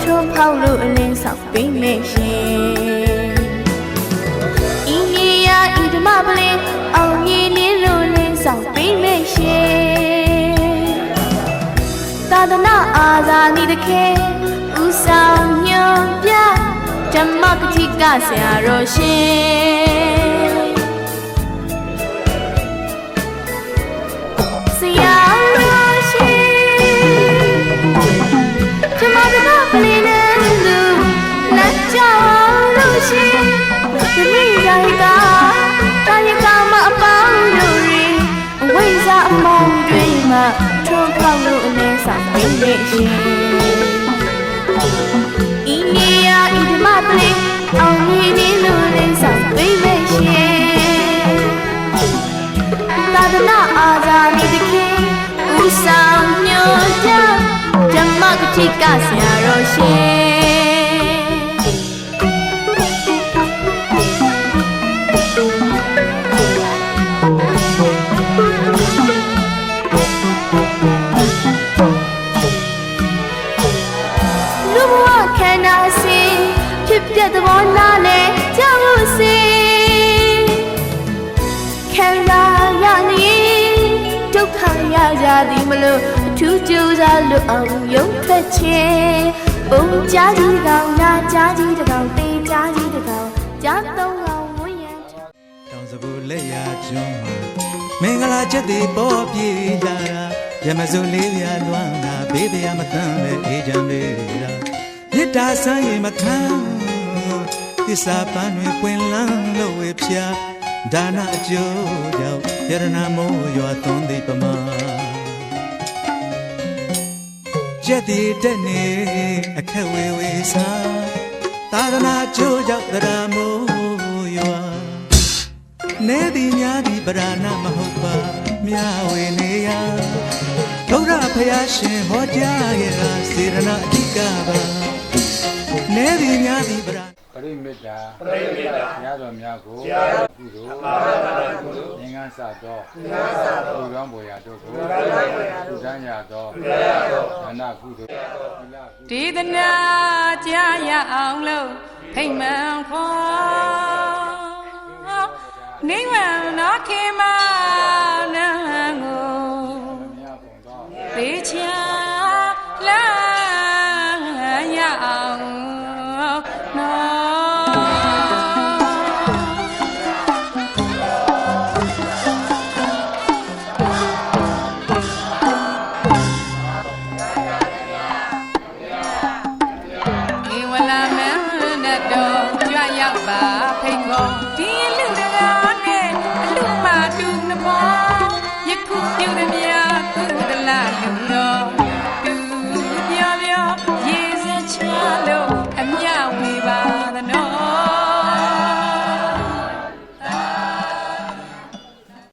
ထိုးဖောက်လို့အလင်းဆောင်ပေးမယ်ရှင်ဤမြေယာဤဓမ္မပလင်အောင်မြင်နေလို့လင်းဆောင်ပေးမယ်ရှင်သာသနာအာဇာနည်တခေဦးဆောင်ညွန်ပြဓမ္မကတိကဆရာတော်ရှင်ဆရာတော်ရှင်ဓမ္မပလင်နဲ့လူလက်ကြောင်လို့ရှိသမီးရိုက်ကတာယကမအပေါင်းတို့ရီအဝိဇ္ဇာအမောင်တွေမှာထိုးပေါက်လို့အနေဆောင်နေလေရှင်ဤနေရာဤဓမ္မပလင်အောင်မြင်နေလို့လေးဆောင်ပေးမယ်ရှင်သာသနာအာဇာနည်တခင်ဦးဆောင်ညွှန်ပြဓမ္မကတိကဆရာတော်ရှင်လူဘဝခန္ဓာစီဖြစ်ပြသဘောနာနဲ့ကြောက်လို့စီခံစားရနေဒုက္ခရကြသည်မလို့ထူးကြိုးစားလို့အောင်ရုံထွက်ခြင်းပုံကြားကြီးကောင်နာကြားကြီးတကောင်တေးကြားကြီးတကောင်ကြားသုံးကောင်ဝန်းရံတောင်စပူလက်ရကျွန်းမှာမင်္ဂလာချက်တွေပေါ်ပြေးလာတာရမစုံလေးပြလွမ်းတာဘေးပြမတန်းပဲအေးချမ်းလေးတာမြစ်တာဆန်းရင်မထမ်းသစ္စာပန်းတွေပွင့်လန်းလို့ဝေဖြာဒါနအကျိုးကြောင့်ယရနာမိုးရွာသွန်းသိပမာရက်ဒီတဲ့နေအခက်ဝေဝေစားသာသနာကျိုးကြောင့်တရားမိုးရွာနေသည်များသည်ပရာဏမဟုတ်ပါမြဝေနေရဘုရားဖယားရှင်ဟောကြားခဲ့တာစေရနာအဓိကပါနေသည်များသည်ပရာပရိမေတ္တာဘုရားတော်များကိုကုသိုလ်ငြိမ်းချမ်းစွာသောလူကောင်းပေါ်ရာတို့ကိုလူတန်းရသောဒါနကုသိုလ်ဒေသနာကြားရအောင်လို့ဖိတ်မှန်ခေါ်နိဗ္ဗာန်တော်ခေမနံကိုသေချာလာရအောင်ဖိတ်ခေါ်ဒီလူတကားနဲ့အလူမတူနမော